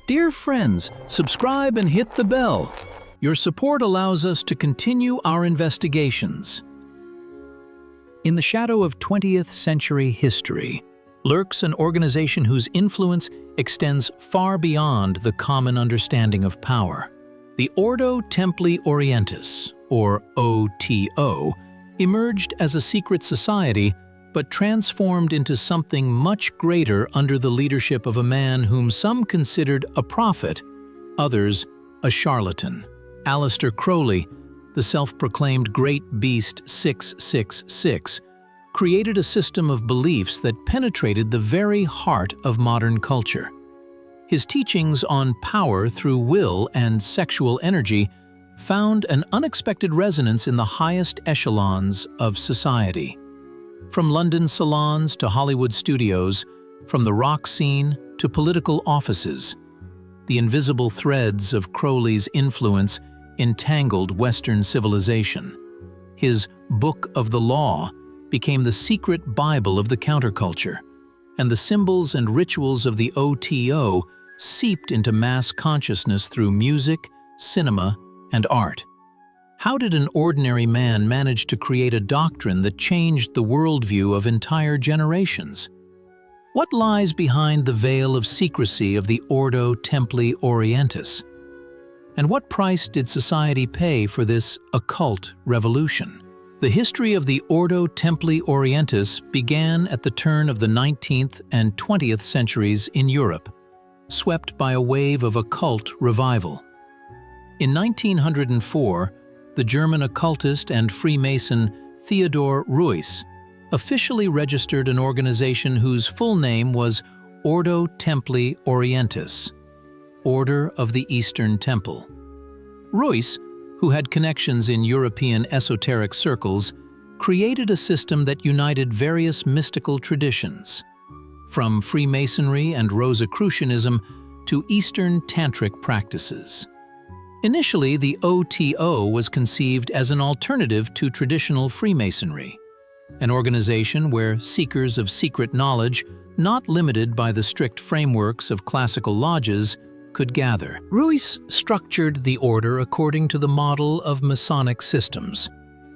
Dear friends, subscribe and hit the bell. Your support allows us to continue our investigations. In the shadow of 20th century history lurks an organization whose influence extends far beyond the common understanding of power. The Ordo Templi Orientis, or OTO, emerged as a secret society but transformed into something much greater under the leadership of a man whom some considered a prophet, others a charlatan. Aleister Crowley, the self-proclaimed Great Beast 666, created a system of beliefs that penetrated the very heart of modern culture. His teachings on power through will and sexual energy found an unexpected resonance in the highest echelons of society. From London salons to Hollywood studios, from the rock scene to political offices, the invisible threads of Crowley's influence entangled Western civilization. His Book of the Law became the secret Bible of the counterculture, and the symbols and rituals of the OTO seeped into mass consciousness through music, cinema, and art. How did an ordinary man manage to create a doctrine that changed the worldview of entire generations? What lies behind the veil of secrecy of the Ordo Templi Orientis? And what price did society pay for this occult revolution? The history of the Ordo Templi Orientis began at the turn of the 19th and 20th centuries in Europe, swept by a wave of occult revival. In 1904, the German occultist and Freemason Theodor Reuss officially registered an organization whose full name was Ordo Templi Orientis, Order of the Eastern Temple. Reuss, who had connections in European esoteric circles, created a system that united various mystical traditions, from Freemasonry and Rosicrucianism to Eastern Tantric practices. Initially, the OTO was conceived as an alternative to traditional Freemasonry, an organization where seekers of secret knowledge, not limited by the strict frameworks of classical lodges, could gather. Reuss structured the order according to the model of Masonic systems,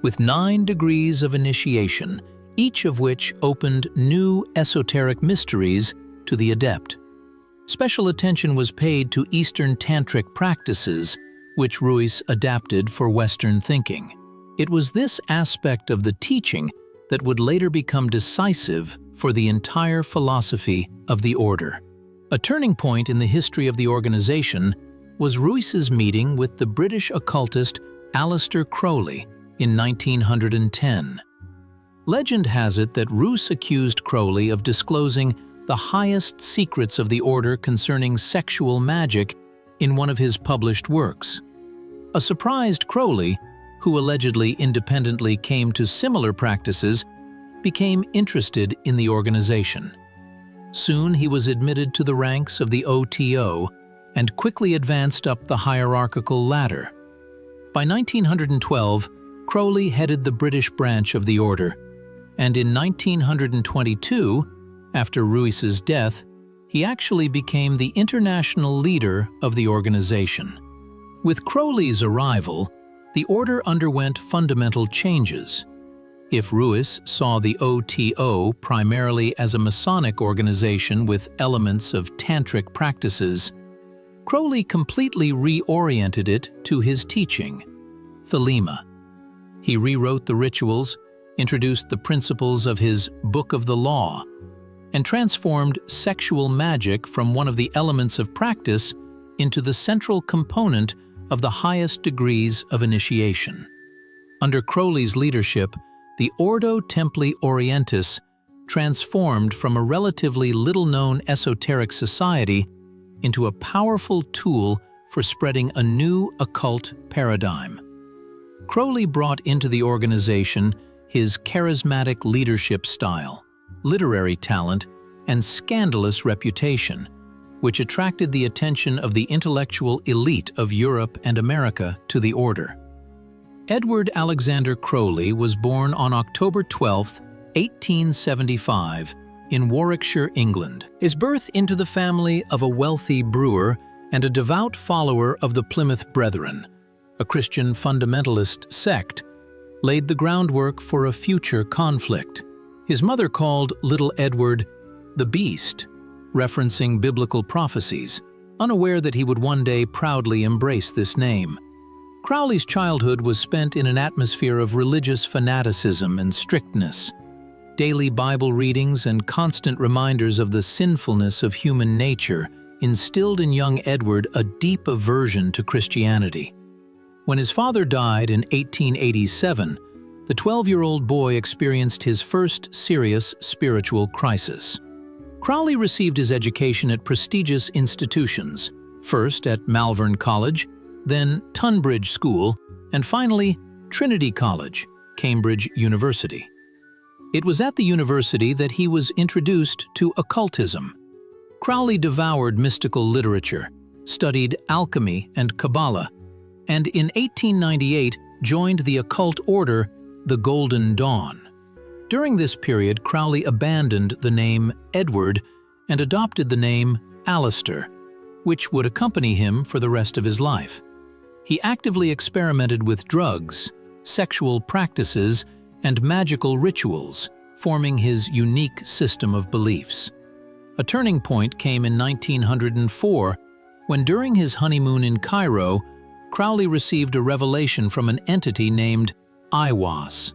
with 9 degrees of initiation, each of which opened new esoteric mysteries to the adept. Special attention was paid to Eastern Tantric practices, which Reuss adapted for Western thinking. It was this aspect of the teaching that would later become decisive for the entire philosophy of the order. A turning point in the history of the organization was Reuss's meeting with the British occultist Aleister Crowley in 1910. Legend has it that Reuss accused Crowley of disclosing the highest secrets of the order concerning sexual magic in one of his published works. A surprised Crowley, who allegedly independently came to similar practices, became interested in the organization. Soon he was admitted to the ranks of the OTO and quickly advanced up the hierarchical ladder. By 1912, Crowley headed the British branch of the order, and in 1922, after Reuss's death, he actually became the international leader of the organization. With Crowley's arrival, the order underwent fundamental changes. If Reuss saw the OTO primarily as a Masonic organization with elements of tantric practices, Crowley completely reoriented it to his teaching, Thelema. He rewrote the rituals, introduced the principles of his Book of the Law, and transformed sexual magic from one of the elements of practice into the central component of the highest degrees of initiation. Under Crowley's leadership, the Ordo Templi Orientis transformed from a relatively little-known esoteric society into a powerful tool for spreading a new occult paradigm. Crowley brought into the organization his charismatic leadership style, literary talent, and scandalous reputation, which attracted the attention of the intellectual elite of Europe and America to the order. Edward Alexander Crowley was born on October 12, 1875, in Warwickshire, England. His birth into the family of a wealthy brewer and a devout follower of the Plymouth Brethren, a Christian fundamentalist sect, laid the groundwork for a future conflict. His mother called little Edward the Beast, referencing biblical prophecies, unaware that he would one day proudly embrace this name. Crowley's childhood was spent in an atmosphere of religious fanaticism and strictness. Daily Bible readings and constant reminders of the sinfulness of human nature instilled in young Edward a deep aversion to Christianity. When his father died in 1887, the 12-year-old boy experienced his first serious spiritual crisis. Crowley received his education at prestigious institutions, first at Malvern College, then Tunbridge School, and finally Trinity College, Cambridge University. It was at the university that he was introduced to occultism. Crowley devoured mystical literature, studied alchemy and Kabbalah, and in 1898 joined the occult order, the Golden Dawn. During this period, Crowley abandoned the name Edward and adopted the name Alistair, which would accompany him for the rest of his life. He actively experimented with drugs, sexual practices, and magical rituals, forming his unique system of beliefs. A turning point came in 1904, when during his honeymoon in Cairo, Crowley received a revelation from an entity named eyewitness.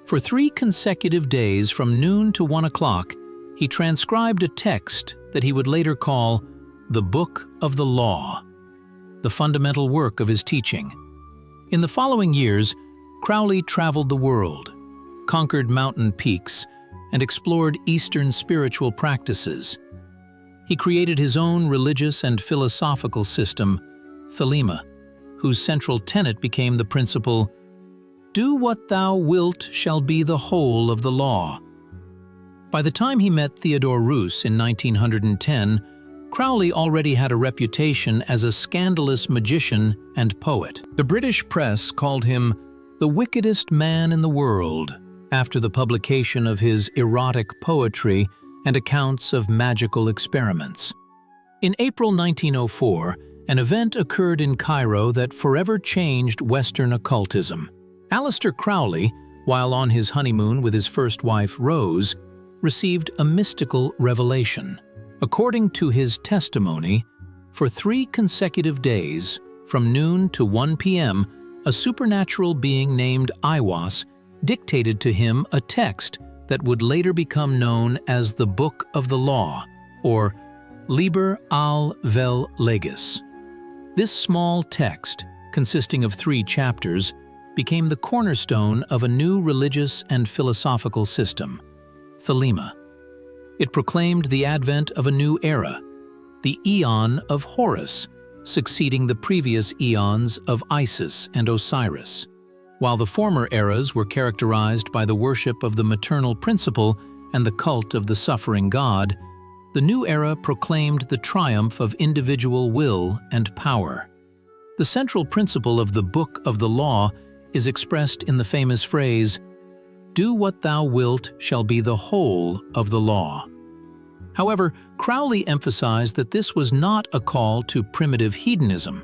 For 3 consecutive days from noon to 1 o'clock, he transcribed a text that he would later call the Book of the Law, the fundamental work of his teaching. In the following years, Crowley traveled the world, conquered mountain peaks, and explored Eastern spiritual practices. He created his own religious and philosophical system, Thelema, whose central tenet became the principle, "Do what thou wilt shall be the whole of the law." By the time he met Theodore Roos in 1910, Crowley already had a reputation as a scandalous magician and poet. The British press called him the wickedest man in the world after the publication of his erotic poetry and accounts of magical experiments. In April 1904, an event occurred in Cairo that forever changed Western occultism. Aleister Crowley, while on his honeymoon with his first wife Rose, received a mystical revelation. According to his testimony, for 3 consecutive days, from noon to 1 p.m., a supernatural being named eyewitness dictated to him a text that would later become known as the Book of the Law, or Liber al vel legis. This small text, consisting of 3 chapters, became the cornerstone of a new religious and philosophical system, Thelema. It proclaimed the advent of a new era, the Aeon of Horus, succeeding the previous eons of Isis and Osiris. While the former eras were characterized by the worship of the maternal principle and the cult of the suffering god, the new era proclaimed the triumph of individual will and power. The central principle of the Book of the Law is expressed in the famous phrase, "Do what thou wilt shall be the whole of the law." However, Crowley emphasized that this was not a call to primitive hedonism.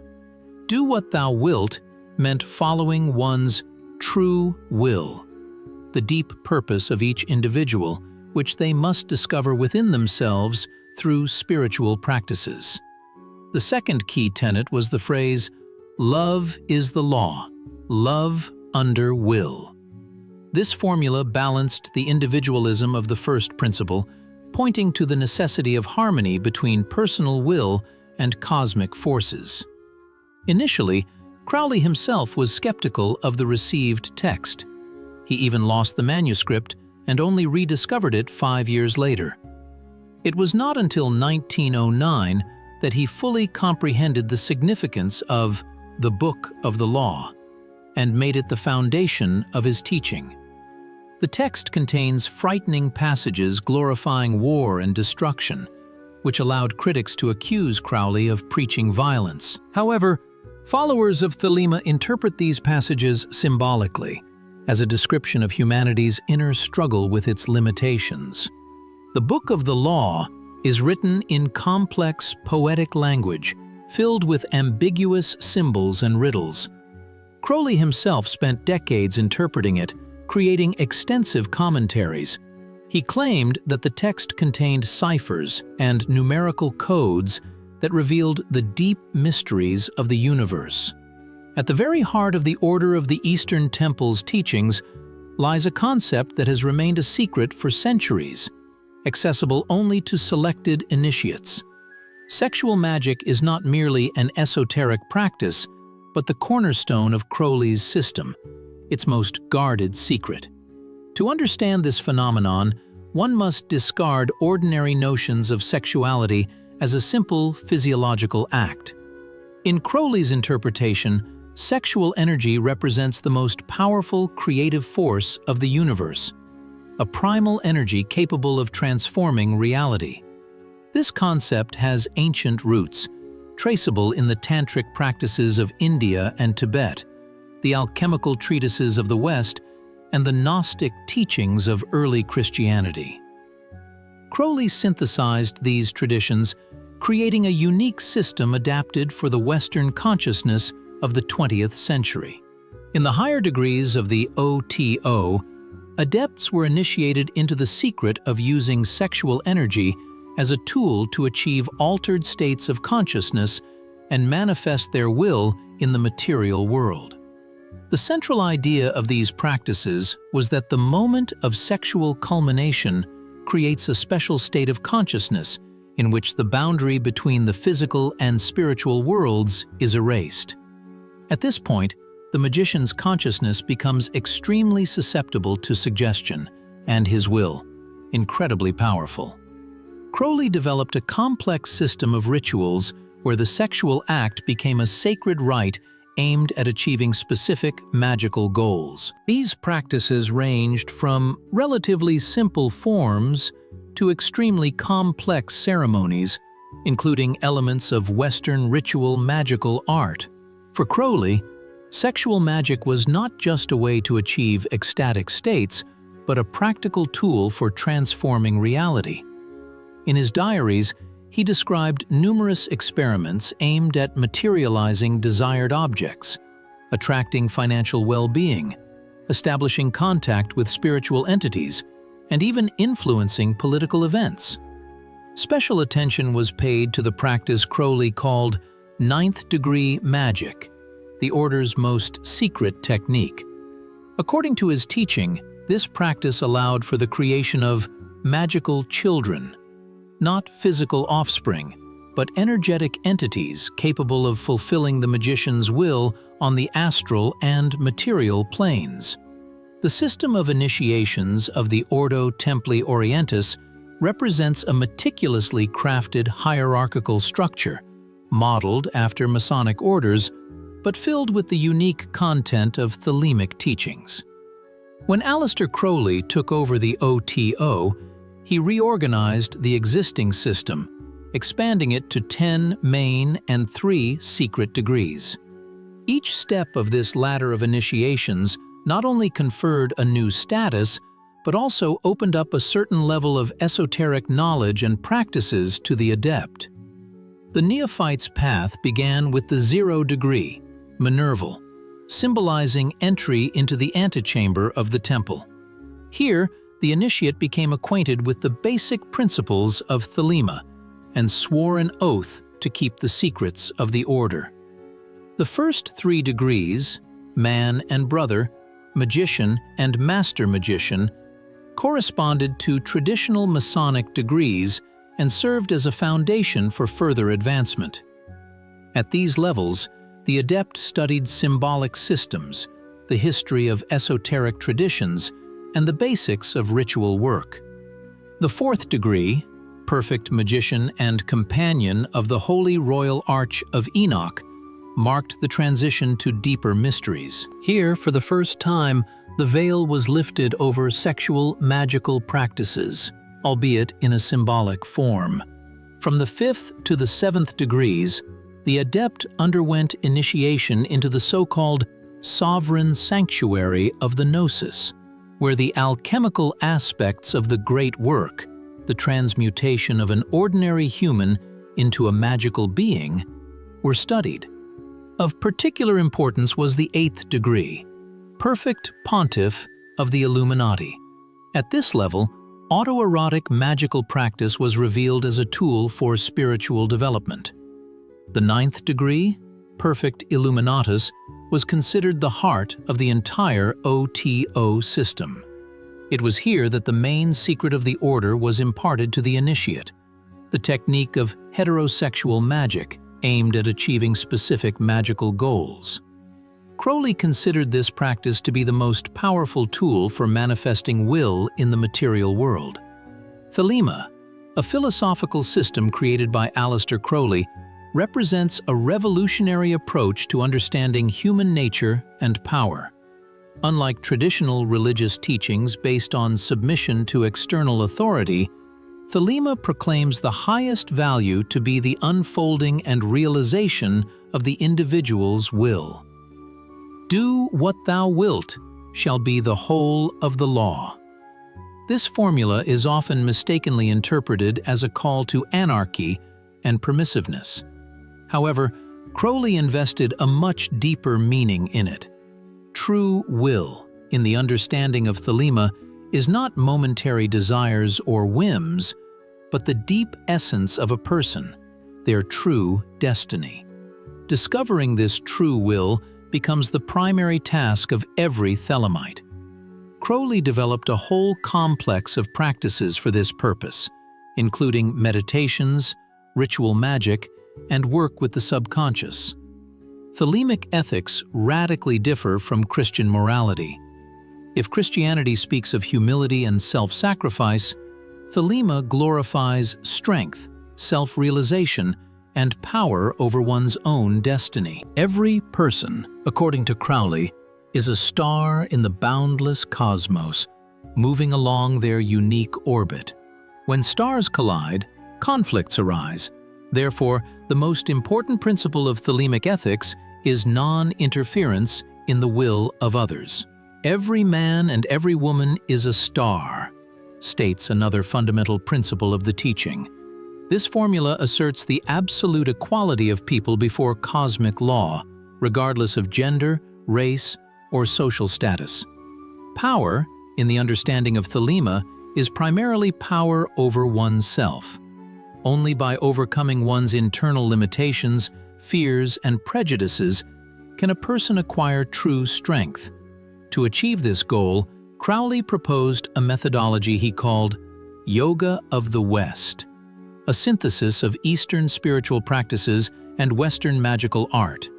Do what thou wilt meant following one's true will, the deep purpose of each individual, which they must discover within themselves through spiritual practices. The second key tenet was the phrase, "Love is the law, love under will." This formula balanced the individualism of the first principle, pointing to the necessity of harmony between personal will and cosmic forces. Initially, Crowley himself was skeptical of the received text. He even lost the manuscript and only rediscovered it 5 years later. It was not until 1909 that he fully comprehended the significance of the Book of the Law and made it the foundation of his teaching. The text contains frightening passages glorifying war and destruction, which allowed critics to accuse Crowley of preaching violence. However, followers of Thelema interpret these passages symbolically, as a description of humanity's inner struggle with its limitations. The Book of the Law is written in complex, poetic language, filled with ambiguous symbols and riddles. Crowley himself spent decades interpreting it, creating extensive commentaries. He claimed that the text contained ciphers and numerical codes that revealed the deep mysteries of the universe. At the very heart of the Order of the Eastern Temple's teachings lies a concept that has remained a secret for centuries, accessible only to selected initiates. Sexual magic is not merely an esoteric practice, but the cornerstone of Crowley's system, its most guarded secret. To understand this phenomenon, one must discard ordinary notions of sexuality as a simple physiological act. In Crowley's interpretation, sexual energy represents the most powerful creative force of the universe, a primal energy capable of transforming reality. This concept has ancient roots, traceable in the tantric practices of India and Tibet, the alchemical treatises of the West, and the Gnostic teachings of early Christianity. Crowley synthesized these traditions, creating a unique system adapted for the Western consciousness of the 20th century. In the higher degrees of the OTO, adepts were initiated into the secret of using sexual energy as a tool to achieve altered states of consciousness and manifest their will in the material world. The central idea of these practices was that the moment of sexual culmination creates a special state of consciousness in which the boundary between the physical and spiritual worlds is erased. At this point, the magician's consciousness becomes extremely susceptible to suggestion, and his will, incredibly powerful. Crowley developed a complex system of rituals where the sexual act became a sacred rite aimed at achieving specific magical goals. These practices ranged from relatively simple forms to extremely complex ceremonies, including elements of Western ritual magical art. For Crowley, sexual magic was not just a way to achieve ecstatic states, but a practical tool for transforming reality. In his diaries, he described numerous experiments aimed at materializing desired objects, attracting financial well-being, establishing contact with spiritual entities, and even influencing political events. Special attention was paid to the practice Crowley called ninth-degree magic, the order's most secret technique. According to his teaching, this practice allowed for the creation of magical children, not physical offspring, but energetic entities capable of fulfilling the magician's will on the astral and material planes. The system of initiations of the Ordo Templi Orientis represents a meticulously crafted hierarchical structure, modeled after Masonic orders, but filled with the unique content of Thelemic teachings. When Aleister Crowley took over the OTO, he reorganized the existing system, expanding it to 10 main and 3 secret degrees. Each step of this ladder of initiations not only conferred a new status, but also opened up a certain level of esoteric knowledge and practices to the adept. The neophyte's path began with the 0 degree, Minerval, symbolizing entry into the antechamber of the temple. Here, the initiate became acquainted with the basic principles of Thelema and swore an oath to keep the secrets of the order. The first 3 degrees, man and brother, magician and master magician, corresponded to traditional Masonic degrees and served as a foundation for further advancement. At these levels, the adept studied symbolic systems, the history of esoteric traditions, and the basics of ritual work. The 4th degree, perfect magician and companion of the Holy Royal Arch of Enoch, marked the transition to deeper mysteries. Here, for the first time, the veil was lifted over sexual magical practices, albeit in a symbolic form. From the 5th to the 7th degrees, the adept underwent initiation into the so-called sovereign sanctuary of the Gnosis, where the alchemical aspects of the great work, the transmutation of an ordinary human into a magical being, were studied. Of particular importance was the 8th degree, perfect pontiff of the Illuminati. At this level, autoerotic magical practice was revealed as a tool for spiritual development. The 9th degree, perfect illuminatus, was considered the heart of the entire OTO system. It was here that the main secret of the order was imparted to the initiate, the technique of heterosexual magic aimed at achieving specific magical goals. Crowley considered this practice to be the most powerful tool for manifesting will in the material world. Thelema, a philosophical system created by Aleister Crowley, represents a revolutionary approach to understanding human nature and power. Unlike traditional religious teachings based on submission to external authority, Thelema proclaims the highest value to be the unfolding and realization of the individual's will. Do what thou wilt shall be the whole of the law. This formula is often mistakenly interpreted as a call to anarchy and permissiveness. However, Crowley invested a much deeper meaning in it. True will, in the understanding of Thelema, is not momentary desires or whims, but the deep essence of a person, their true destiny. Discovering this true will becomes the primary task of every Thelemite. Crowley developed a whole complex of practices for this purpose, including meditations, ritual magic, and work with the subconscious. Thelemic ethics radically differ from Christian morality. If Christianity speaks of humility and self-sacrifice, Thelema glorifies strength, self-realization, and power over one's own destiny. Every person, according to Crowley, is a star in the boundless cosmos, moving along their unique orbit. When stars collide, conflicts arise. Therefore, the most important principle of Thelemic ethics is non-interference in the will of others. Every man and every woman is a star, states another fundamental principle of the teaching. This formula asserts the absolute equality of people before cosmic law, regardless of gender, race, or social status. Power, in the understanding of Thelema, is primarily power over oneself. Only by overcoming one's internal limitations, fears, and prejudices can a person acquire true strength. To achieve this goal, Crowley proposed a methodology he called Yoga of the West, a synthesis of Eastern spiritual practices and Western magical art.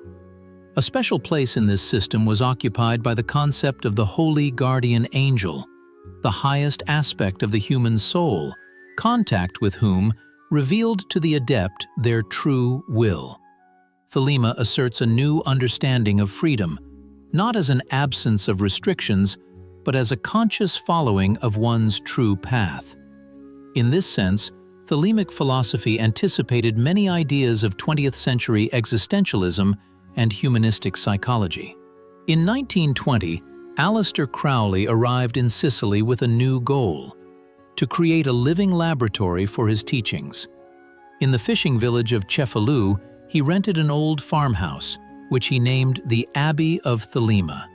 A special place in this system was occupied by the concept of the holy guardian angel, the highest aspect of the human soul, contact with whom revealed to the adept their true will. Thelema asserts a new understanding of freedom, not as an absence of restrictions, but as a conscious following of one's true path. In this sense, Thelemic philosophy anticipated many ideas of 20th century existentialism and humanistic psychology. In 1920, Aleister Crowley arrived in Sicily with a new goal: to create a living laboratory for his teachings. In the fishing village of Cefalù, he rented an old farmhouse, which he named the Abbey of Thelema.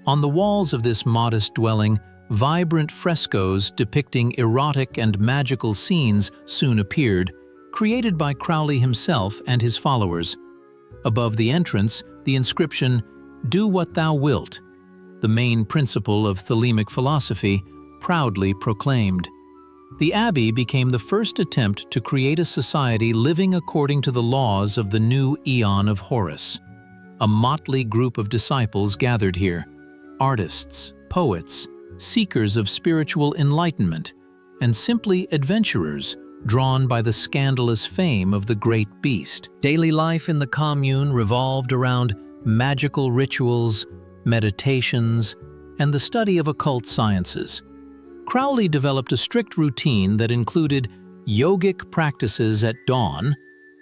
On the walls of this modest dwelling, vibrant frescoes depicting erotic and magical scenes soon appeared, created by Crowley himself and his followers. Above the entrance, the inscription, "Do what thou wilt," the main principle of Thelemic philosophy, proudly proclaimed. The abbey became the first attempt to create a society living according to the laws of the new Aeon of Horus. A motley group of disciples gathered here: artists, poets, seekers of spiritual enlightenment, and simply adventurers drawn by the scandalous fame of the great beast. Daily life in the commune revolved around magical rituals, meditations, and the study of occult sciences. Crowley developed a strict routine that included yogic practices at dawn,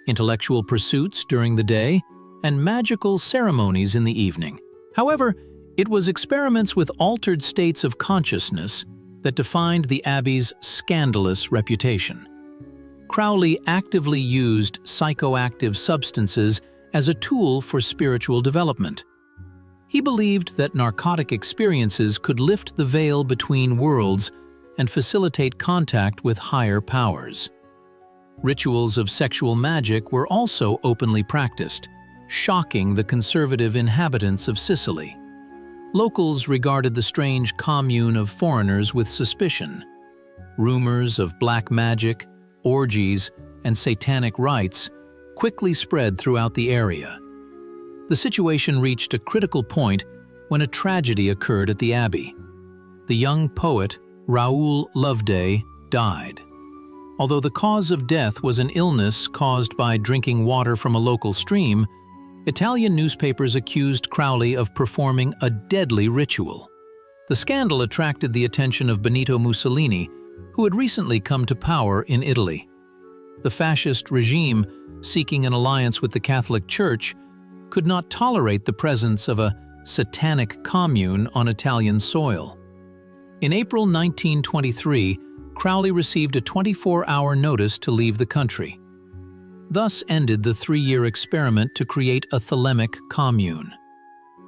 intellectual pursuits during the day, and magical ceremonies in the evening. However, it was experiments with altered states of consciousness that defined the abbey's scandalous reputation. Crowley actively used psychoactive substances as a tool for spiritual development. He believed that narcotic experiences could lift the veil between worlds and facilitate contact with higher powers. Rituals of sexual magic were also openly practiced, shocking the conservative inhabitants of Sicily. Locals regarded the strange commune of foreigners with suspicion. Rumors of black magic, orgies, and satanic rites quickly spread throughout the area. The situation reached a critical point when a tragedy occurred at the abbey. The young poet, Raoul Loveday, died. Although the cause of death was an illness caused by drinking water from a local stream, Italian newspapers accused Crowley of performing a deadly ritual. The scandal attracted the attention of Benito Mussolini, who had recently come to power in Italy. The fascist regime, seeking an alliance with the Catholic Church, could not tolerate the presence of a satanic commune on Italian soil. In April 1923, Crowley received a 24-hour notice to leave the country. Thus ended the 3-year experiment to create a Thelemic commune.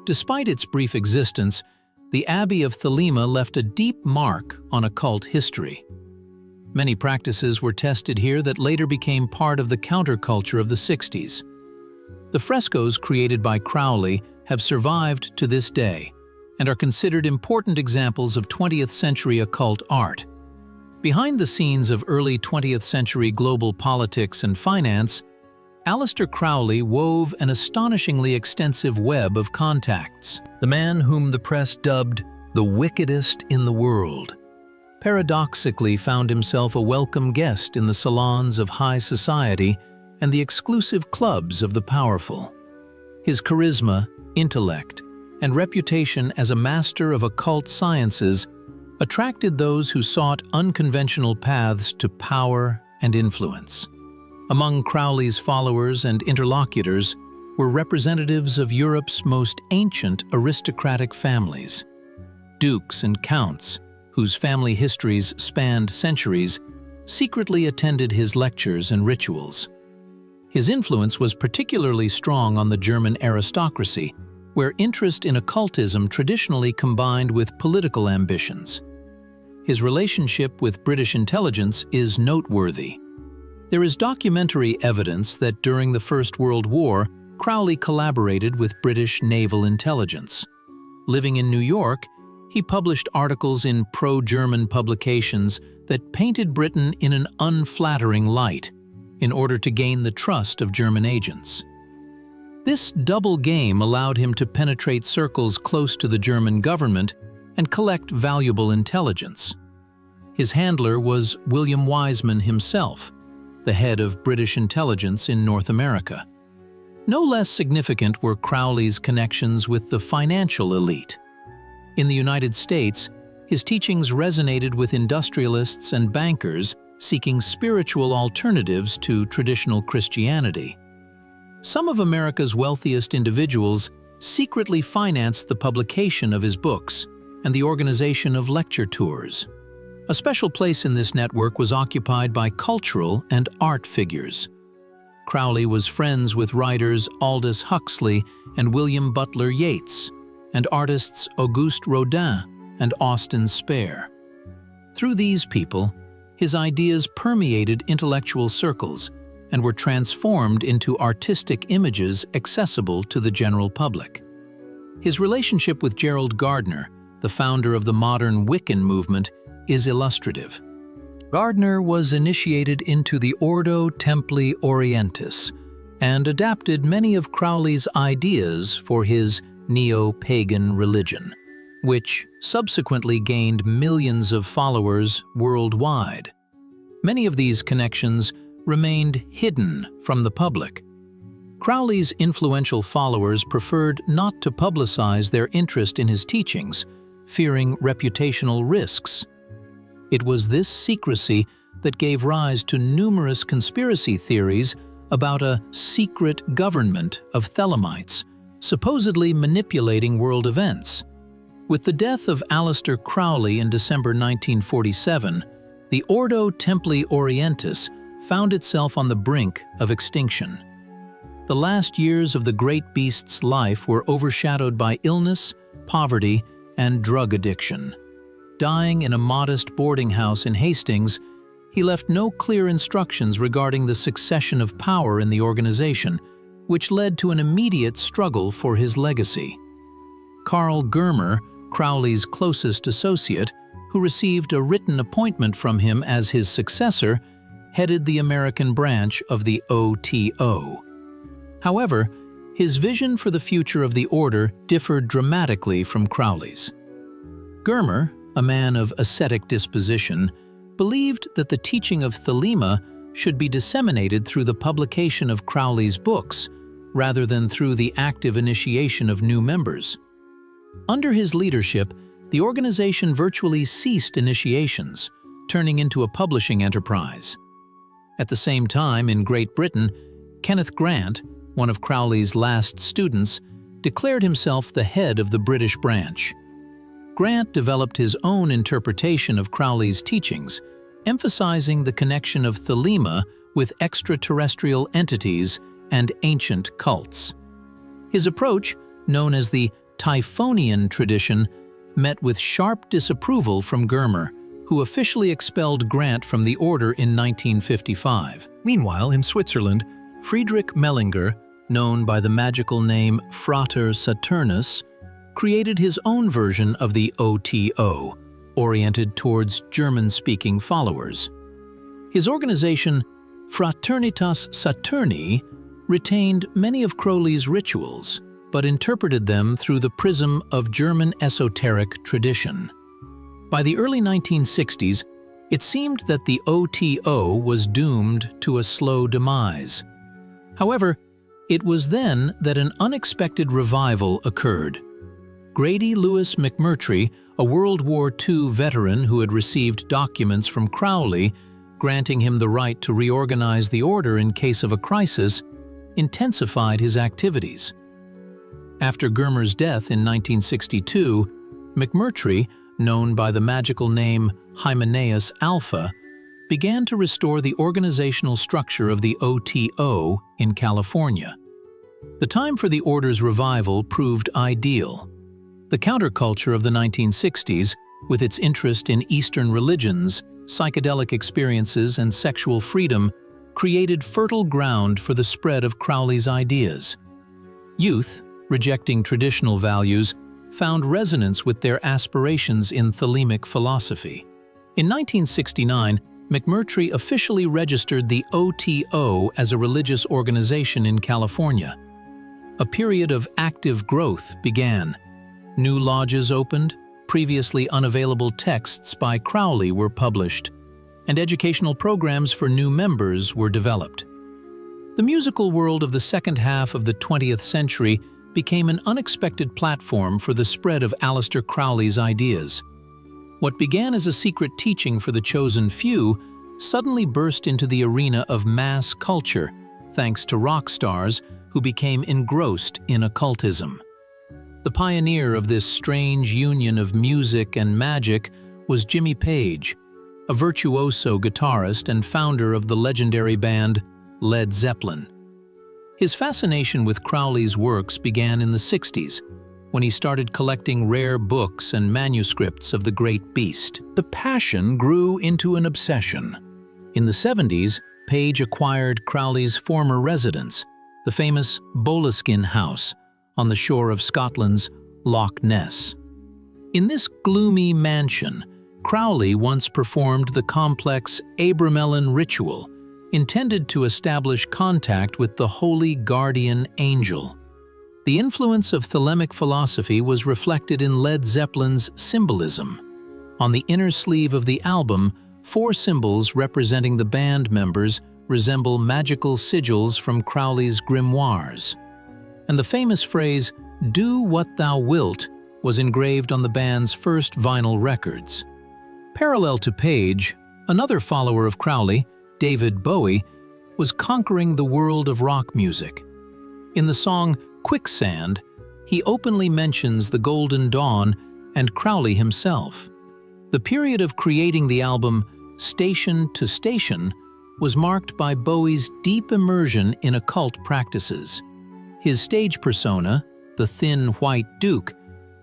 Despite its brief existence, the Abbey of Thelema left a deep mark on occult history. Many practices were tested here that later became part of the counterculture of the 60s. The frescoes created by Crowley have survived to this day and are considered important examples of 20th century occult art. Behind the scenes of early 20th century global politics and finance, Aleister Crowley wove an astonishingly extensive web of contacts. The man whom the press dubbed the wickedest in the world paradoxically found himself a welcome guest in the salons of high society and the exclusive clubs of the powerful. His charisma, intellect, and reputation as a master of occult sciences attracted those who sought unconventional paths to power and influence. Among Crowley's followers and interlocutors were representatives of Europe's most ancient aristocratic families. Dukes and counts, whose family histories spanned centuries, secretly attended his lectures and rituals. His influence was particularly strong on the German aristocracy, where interest in occultism traditionally combined with political ambitions. His relationship with British intelligence is noteworthy. There is documentary evidence that during the First World War, Crowley collaborated with British naval intelligence. Living in New York, he published articles in pro-German publications that painted Britain in an unflattering light in order to gain the trust of German agents. This double game allowed him to penetrate circles close to the German government and collect valuable intelligence. His handler was William Wiseman himself, the head of British intelligence in North America. No less significant were Crowley's connections with the financial elite. In the United States, his teachings resonated with industrialists and bankers seeking spiritual alternatives to traditional Christianity. Some of America's wealthiest individuals secretly financed the publication of his books and the organization of lecture tours. A special place in this network was occupied by cultural and art figures. Crowley was friends with writers Aldous Huxley and William Butler Yeats, and artists Auguste Rodin and Austin Spare. Through these people, his ideas permeated intellectual circles and were transformed into artistic images accessible to the general public. His relationship with Gerald Gardner, the founder of the modern Wiccan movement, is illustrative. Gardner was initiated into the Ordo Templi Orientis and adapted many of Crowley's ideas for his neo-pagan religion, which subsequently gained millions of followers worldwide. Many of these connections remained hidden from the public. Crowley's influential followers preferred not to publicize their interest in his teachings, fearing reputational risks. It was this secrecy that gave rise to numerous conspiracy theories about a secret government of Thelemites, supposedly manipulating world events. With the death of Aleister Crowley in December 1947, the Ordo Templi Orientis found itself on the brink of extinction. The the last years of the great beast's life were overshadowed by illness, poverty, and drug addiction. Dying in a modest boarding house in Hastings, he left no clear instructions regarding the succession of power in the organization, which led to an immediate struggle for his legacy. Karl Germer, Crowley's closest associate, who received a written appointment from him as his successor, headed the American branch of the OTO. However, his vision for the future of the order differed dramatically from Crowley's. Germer, a man of ascetic disposition, believed that the teaching of Thelema should be disseminated through the publication of Crowley's books, rather than through the active initiation of new members. Under his leadership, the organization virtually ceased initiations, turning into a publishing enterprise. At the same time, in Great Britain, Kenneth Grant, one of Crowley's last students, declared himself the head of the British branch. Grant developed his own interpretation of Crowley's teachings, emphasizing the connection of Thelema with extraterrestrial entities and ancient cults. His approach, known as the Typhonian tradition, met with sharp disapproval from Germer, who officially expelled Grant from the order in 1955. Meanwhile, in Switzerland, Friedrich Mellinger, known by the magical name Frater Saturnus, created his own version of the OTO, oriented towards German-speaking followers. His organization, Fraternitas Saturni, retained many of Crowley's rituals, but interpreted them through the prism of German esoteric tradition. By the early 1960s, it seemed that the OTO was doomed to a slow demise. However, it was then that an unexpected revival occurred. Grady Lewis McMurtry, a World War II veteran who had received documents from Crowley granting him the right to reorganize the order in case of a crisis, intensified his activities. After Germer's death in 1962, McMurtry, known by the magical name Hymenaeus Alpha, began to restore the organizational structure of the OTO in California. The time for the order's revival proved ideal. The counterculture of the 1960s, with its interest in Eastern religions, psychedelic experiences, and sexual freedom, created fertile ground for the spread of Crowley's ideas. Youth, rejecting traditional values, found resonance with their aspirations in Thelemic philosophy. In 1969, McMurtry officially registered the OTO as a religious organization in California. A period of active growth began. New lodges opened, previously unavailable texts by Crowley were published, and educational programs for new members were developed. The musical world of the second half of the 20th century became an unexpected platform for the spread of Aleister Crowley's ideas. What began as a secret teaching for the chosen few suddenly burst into the arena of mass culture, thanks to rock stars who became engrossed in occultism. The pioneer of this strange union of music and magic was Jimmy Page, a virtuoso guitarist and founder of the legendary band Led Zeppelin. His fascination with Crowley's works began in the 60s, when he started collecting rare books and manuscripts of the great beast. The passion grew into an obsession. In the 70s, Page acquired Crowley's former residence, the famous Boleskine House, on the shore of Scotland's Loch Ness. In this gloomy mansion, Crowley once performed the complex Abramelin ritual, intended to establish contact with the holy guardian angel. The influence of Thelemic philosophy was reflected in Led Zeppelin's symbolism. On the inner sleeve of the album, 4 symbols representing the band members resemble magical sigils from Crowley's grimoires. And the famous phrase, "Do what thou wilt," was engraved on the band's first vinyl records. Parallel to Page, another follower of Crowley, David Bowie, was conquering the world of rock music. In the song Quicksand, he openly mentions the Golden Dawn and Crowley himself. The period of creating the album Station to Station was marked by Bowie's deep immersion in occult practices. His stage persona, the Thin White Duke,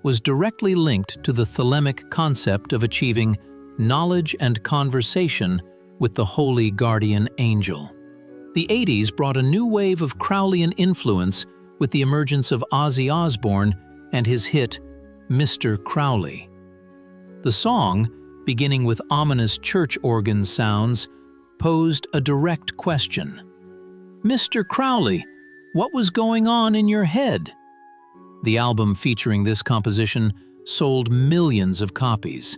was directly linked to the thelemic concept of achieving knowledge and conversation with the holy guardian angel. The 80s brought a new wave of Crowleyan influence with the emergence of Ozzy Osbourne and his hit, Mr. Crowley. The song, beginning with ominous church organ sounds, posed a direct question. "Mr. Crowley, what was going on in your head?" The album featuring this composition sold millions of copies,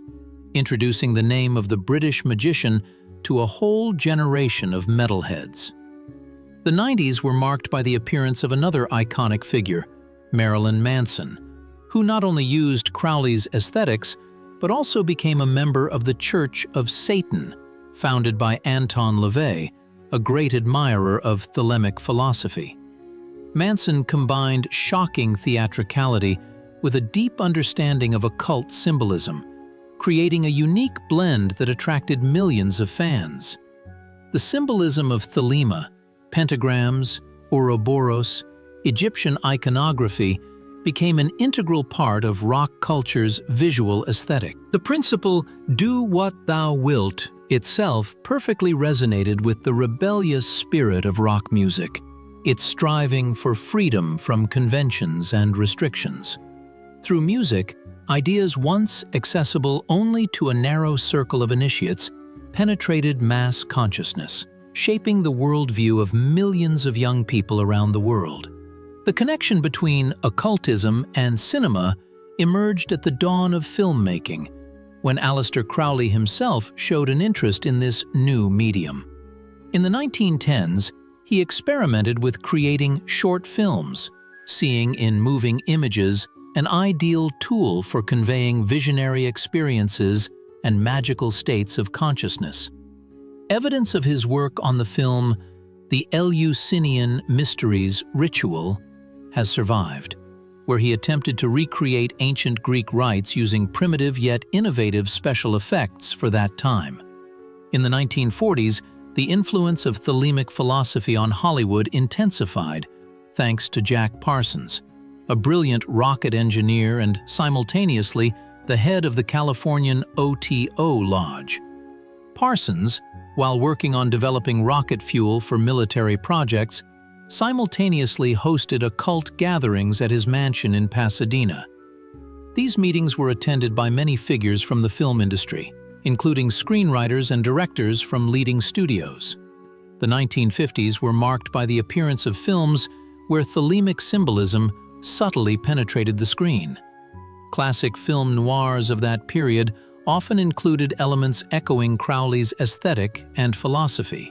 introducing the name of the British magician to a whole generation of metalheads. The 90s were marked by the appearance of another iconic figure, Marilyn Manson, who not only used Crowley's aesthetics, but also became a member of the Church of Satan, founded by Anton LaVey, a great admirer of thelemic philosophy. Manson combined shocking theatricality with a deep understanding of occult symbolism, creating a unique blend that attracted millions of fans. The symbolism of thelema, pentagrams, Ouroboros, Egyptian iconography became an integral part of rock culture's visual aesthetic. The principle, "do what thou wilt," itself perfectly resonated with the rebellious spirit of rock music, its striving for freedom from conventions and restrictions. Through music, ideas once accessible only to a narrow circle of initiates penetrated mass consciousness, shaping the worldview of millions of young people around the world. The connection between occultism and cinema emerged at the dawn of filmmaking, when Aleister Crowley himself showed an interest in this new medium. In the 1910s, he experimented with creating short films, seeing in moving images an ideal tool for conveying visionary experiences and magical states of consciousness. Evidence of his work on the film The Eleusinian Mysteries Ritual has survived, where he attempted to recreate ancient Greek rites using primitive yet innovative special effects for that time. In the 1940s, the influence of thelemic philosophy on Hollywood intensified, thanks to Jack Parsons, a brilliant rocket engineer and simultaneously the head of the Californian OTO Lodge. Parsons, while working on developing rocket fuel for military projects, simultaneously hosted occult gatherings at his mansion in Pasadena. These meetings were attended by many figures from the film industry, including screenwriters and directors from leading studios. The 1950s were marked by the appearance of films where thelemic symbolism subtly penetrated the screen. Classic film noirs of that period often included elements echoing Crowley's aesthetic and philosophy.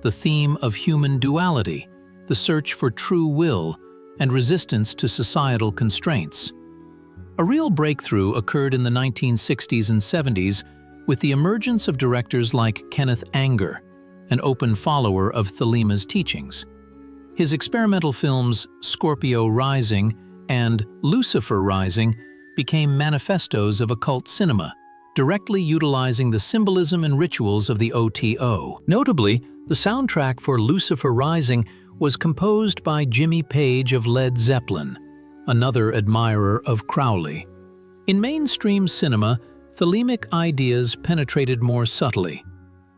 The theme of human duality, the search for true will, and resistance to societal constraints. A real breakthrough occurred in the 1960s and 70s with the emergence of directors like Kenneth Anger, an open follower of thelema's teachings. His experimental films Scorpio Rising and Lucifer Rising became manifestos of occult cinema, directly utilizing the symbolism and rituals of the OTO. Notably, the soundtrack for Lucifer Rising was composed by Jimmy Page of Led Zeppelin, another admirer of Crowley. In mainstream cinema, thelemic ideas penetrated more subtly.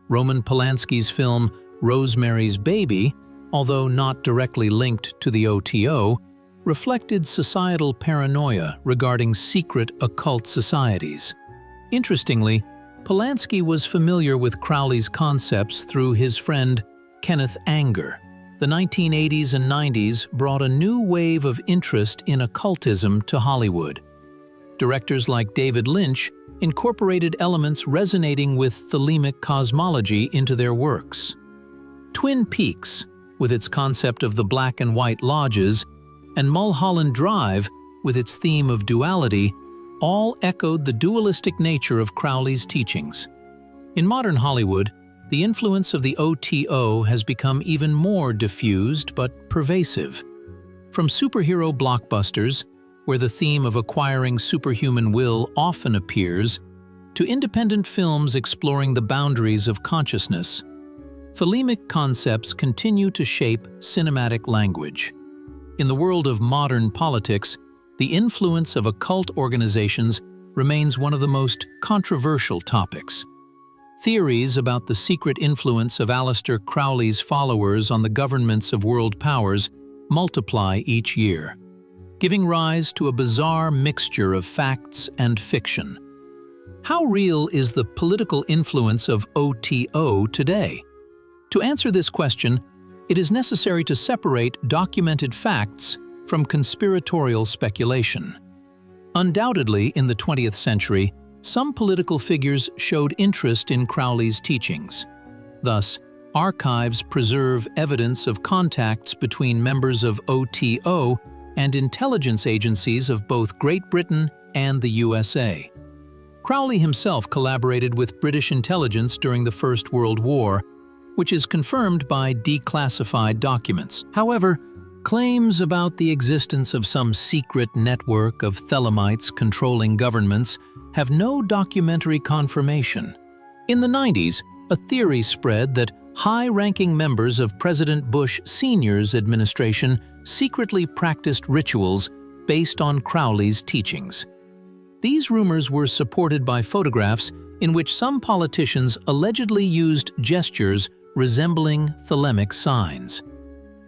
Roman Polanski's film Rosemary's Baby, although not directly linked to the OTO, reflected societal paranoia regarding secret occult societies. Interestingly, Polanski was familiar with Crowley's concepts through his friend Kenneth Anger. The 1980s and 90s brought a new wave of interest in occultism to Hollywood. Directors like David Lynch incorporated elements resonating with thelemic cosmology into their works. Twin Peaks, with its concept of the black and white lodges, and Mulholland Drive, with its theme of duality, all echoed the dualistic nature of Crowley's teachings. In modern Hollywood, the influence of the OTO has become even more diffused but pervasive. From superhero blockbusters, where the theme of acquiring superhuman will often appears, to independent films exploring the boundaries of consciousness, Thelemic concepts continue to shape cinematic language. In the world of modern politics, the influence of occult organizations remains one of the most controversial topics. Theories about the secret influence of Aleister Crowley's followers on the governments of world powers multiply each year, giving rise to a bizarre mixture of facts and fiction. How real is the political influence of OTO today? To answer this question, it is necessary to separate documented facts from conspiratorial speculation. Undoubtedly, in the 20th century, some political figures showed interest in Crowley's teachings. Thus, archives preserve evidence of contacts between members of OTO and intelligence agencies of both Great Britain and the USA. Crowley himself collaborated with British intelligence during the First World War, which is confirmed by declassified documents. However, claims about the existence of some secret network of Thelemites controlling governments have no documentary confirmation. In the 90s, a theory spread that high-ranking members of President Bush Sr.'s administration secretly practiced rituals based on Crowley's teachings. These rumors were supported by photographs in which some politicians allegedly used gestures resembling Thelemic signs.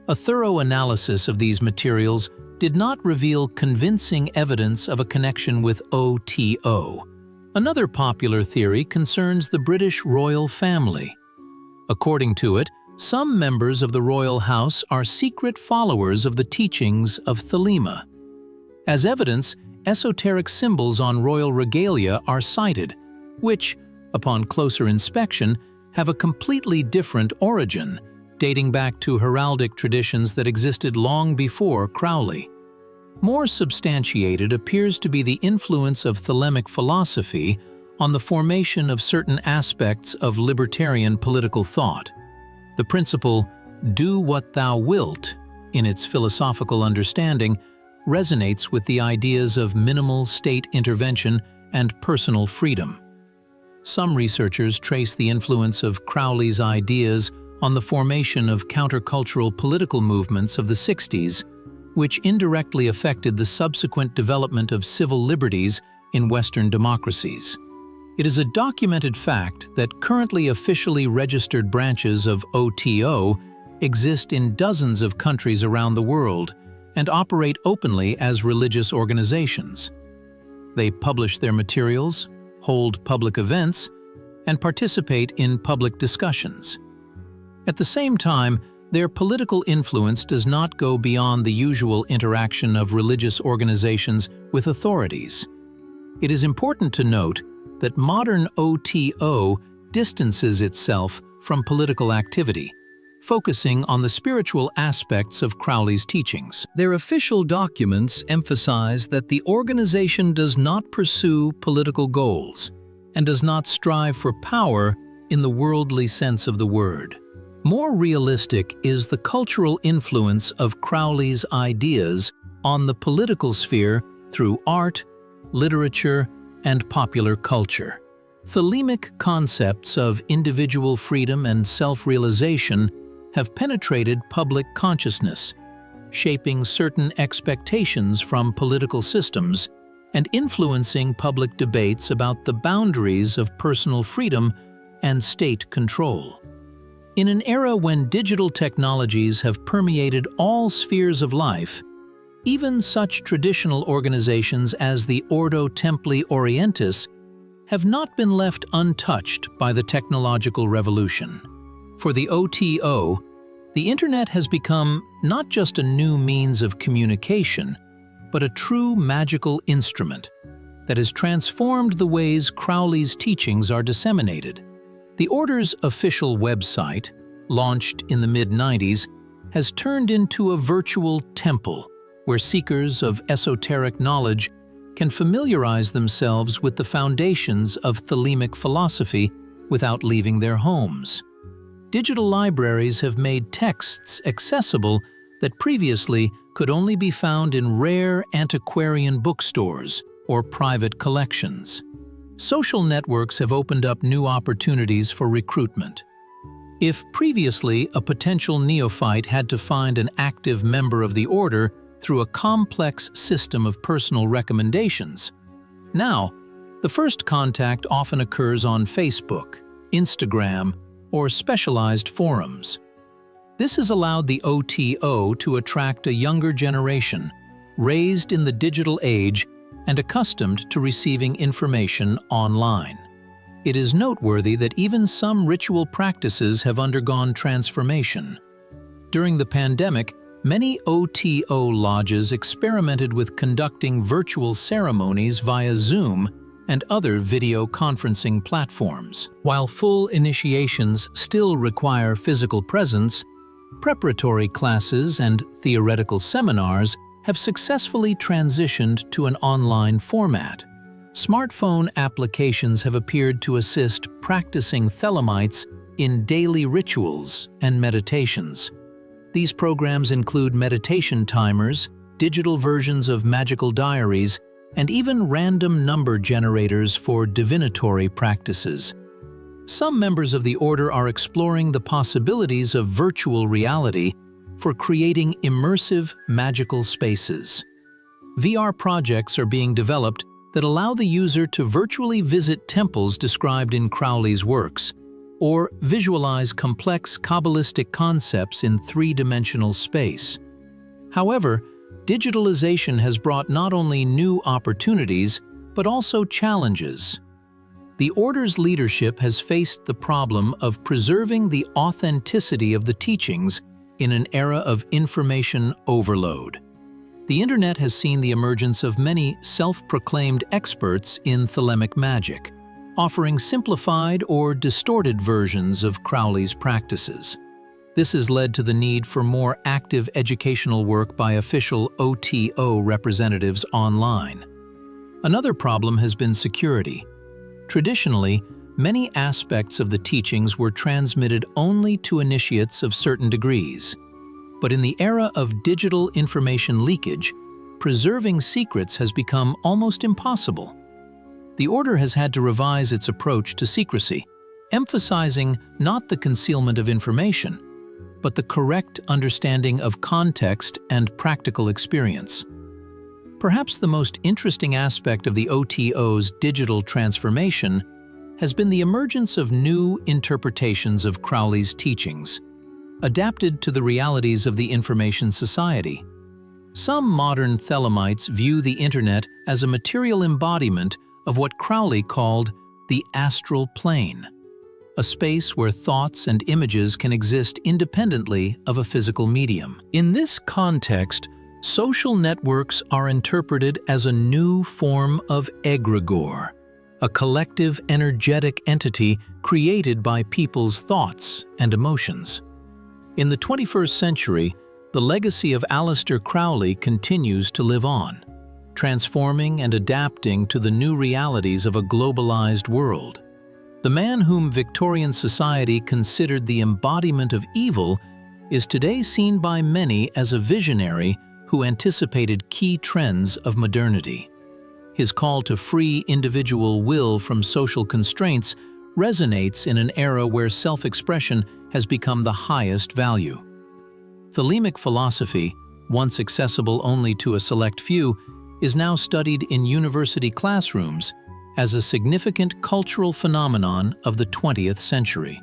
A thorough analysis of these materials did not reveal convincing evidence of a connection with OTO. Another popular theory concerns the British royal family. According to it, some members of the royal house are secret followers of the teachings of Thelema. As evidence, esoteric symbols on royal regalia are cited, which, upon closer inspection, have a completely different origin, dating back to heraldic traditions that existed long before Crowley. More substantiated appears to be the influence of Thelemic philosophy on the formation of certain aspects of libertarian political thought. The principle, "do what thou wilt," in its philosophical understanding, resonates with the ideas of minimal state intervention and personal freedom. Some researchers trace the influence of Crowley's ideas on the formation of countercultural political movements of the 60s, which indirectly affected the subsequent development of civil liberties in Western democracies. It is a documented fact that currently officially registered branches of OTO exist in dozens of countries around the world and operate openly as religious organizations. They publish their materials, hold public events, and participate in public discussions. At the same time, their political influence does not go beyond the usual interaction of religious organizations with authorities. It is important to note that modern OTO distances itself from political activity, focusing on the spiritual aspects of Crowley's teachings. Their official documents emphasize that the organization does not pursue political goals and does not strive for power in the worldly sense of the word. More realistic is the cultural influence of Crowley's ideas on the political sphere through art, literature, and popular culture. Thelemic concepts of individual freedom and self-realization have penetrated public consciousness, shaping certain expectations from political systems and influencing public debates about the boundaries of personal freedom and state control. In an era when digital technologies have permeated all spheres of life, even such traditional organizations as the Ordo Templi Orientis have not been left untouched by the technological revolution. For the OTO, the Internet has become not just a new means of communication, but a true magical instrument that has transformed the ways Crowley's teachings are disseminated. The Order's official website, launched in the mid-90s, has turned into a virtual temple where seekers of esoteric knowledge can familiarize themselves with the foundations of Thelemic philosophy without leaving their homes. Digital libraries have made texts accessible that previously could only be found in rare antiquarian bookstores or private collections. Social networks have opened up new opportunities for recruitment. If previously a potential neophyte had to find an active member of the order through a complex system of personal recommendations, now, the first contact often occurs on Facebook, Instagram, or specialized forums. This has allowed the OTO to attract a younger generation, raised in the digital age and accustomed to receiving information online. It is noteworthy that even some ritual practices have undergone transformation. During the pandemic, many OTO lodges experimented with conducting virtual ceremonies via Zoom and other video conferencing platforms. While full initiations still require physical presence, preparatory classes and theoretical seminars have successfully transitioned to an online format. Smartphone applications have appeared to assist practicing Thelemites in daily rituals and meditations. These programs include meditation timers, digital versions of magical diaries, and even random number generators for divinatory practices. Some members of the order are exploring the possibilities of virtual reality for creating immersive magical spaces. VR projects are being developed that allow the user to virtually visit temples described in Crowley's works, or visualize complex Kabbalistic concepts in three-dimensional space. However, digitalization has brought not only new opportunities, but also challenges. The Order's leadership has faced the problem of preserving the authenticity of the teachings in an era of information overload. The Internet has seen the emergence of many self-proclaimed experts in Thelemic magic, offering simplified or distorted versions of Crowley's practices. This has led to the need for more active educational work by official OTO representatives online. Another problem has been security. Traditionally, many aspects of the teachings were transmitted only to initiates of certain degrees. But in the era of digital information leakage, preserving secrets has become almost impossible. The Order has had to revise its approach to secrecy, emphasizing not the concealment of information, but the correct understanding of context and practical experience. Perhaps the most interesting aspect of the OTO's digital transformation has been the emergence of new interpretations of Crowley's teachings, adapted to the realities of the information society. Some modern Thelemites view the Internet as a material embodiment of what Crowley called the astral plane, a space where thoughts and images can exist independently of a physical medium. In this context, social networks are interpreted as a new form of egregore, a collective energetic entity created by people's thoughts and emotions. In the 21st century, the legacy of Aleister Crowley continues to live on, transforming and adapting to the new realities of a globalized world. The man whom Victorian society considered the embodiment of evil is today seen by many as a visionary who anticipated key trends of modernity. His call to free individual will from social constraints resonates in an era where self-expression has become the highest value. Thelemic philosophy, once accessible only to a select few, is now studied in university classrooms as a significant cultural phenomenon of the 20th century.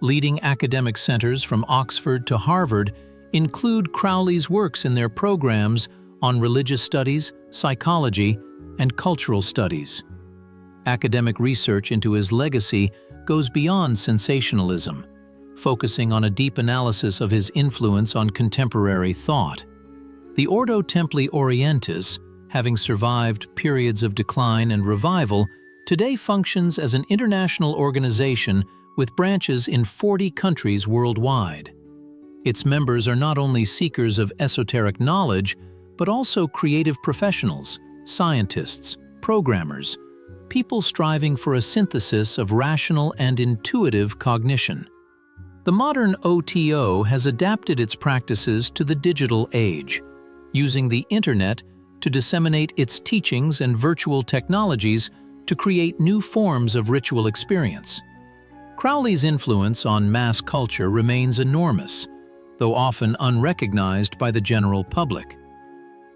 Leading academic centers from Oxford to Harvard include Crowley's works in their programs on religious studies, psychology, and cultural studies. Academic research into his legacy goes beyond sensationalism, focusing on a deep analysis of his influence on contemporary thought. The Ordo Templi Orientis, having survived periods of decline and revival, today functions as an international organization with branches in 40 countries worldwide. Its members are not only seekers of esoteric knowledge, but also creative professionals, scientists, programmers, people striving for a synthesis of rational and intuitive cognition. The modern OTO has adapted its practices to the digital age, using the Internet to disseminate its teachings and virtual technologies to create new forms of ritual experience. Crowley's influence on mass culture remains enormous, though often unrecognized by the general public.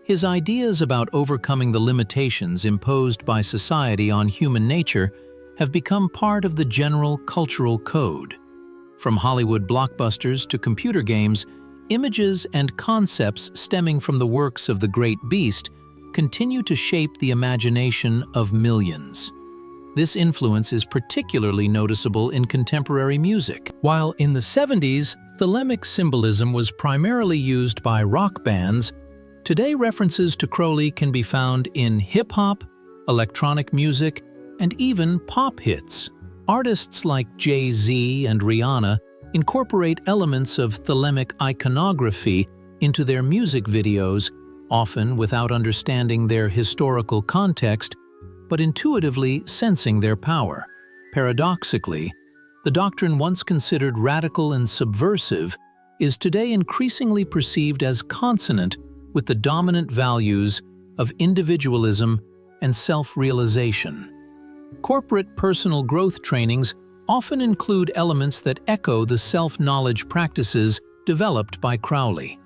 His ideas about overcoming the limitations imposed by society on human nature have become part of the general cultural code. From Hollywood blockbusters to computer games, images and concepts stemming from the works of the great beast continue to shape the imagination of millions. This influence is particularly noticeable in contemporary music. While in the 70s, thelemic symbolism was primarily used by rock bands, today references to Crowley can be found in hip-hop, electronic music, and even pop hits. Artists like Jay-Z and Rihanna incorporate elements of thelemic iconography into their music videos, often without understanding their historical context, but intuitively sensing their power. Paradoxically, the doctrine once considered radical and subversive is today increasingly perceived as consonant with the dominant values of individualism and self-realization. Corporate personal growth trainings often include elements that echo the self-knowledge practices developed by Crowley.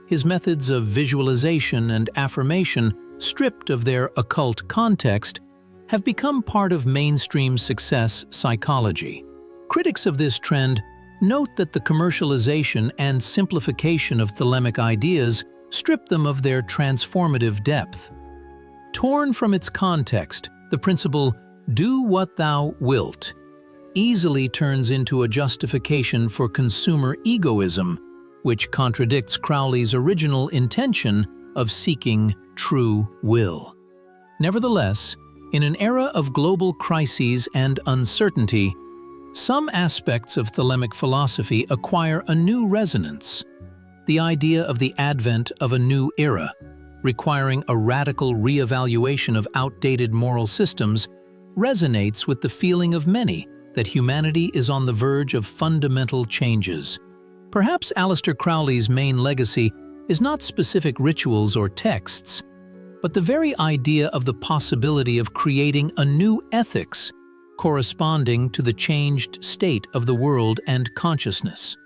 His methods of visualization and affirmation, stripped of their occult context, have become part of mainstream success psychology. Critics of this trend note that the commercialization and simplification of thelemic ideas strip them of their transformative depth. Torn from its context, the principle, "do what thou wilt," easily turns into a justification for consumer egoism, which contradicts Crowley's original intention of seeking true will. Nevertheless, in an era of global crises and uncertainty, some aspects of thelemic philosophy acquire a new resonance. The idea of the advent of a new era, requiring a radical re-evaluation of outdated moral systems, resonates with the feeling of many that humanity is on the verge of fundamental changes. Perhaps Aleister Crowley's main legacy is not specific rituals or texts, but the very idea of the possibility of creating a new ethics corresponding to the changed state of the world and consciousness.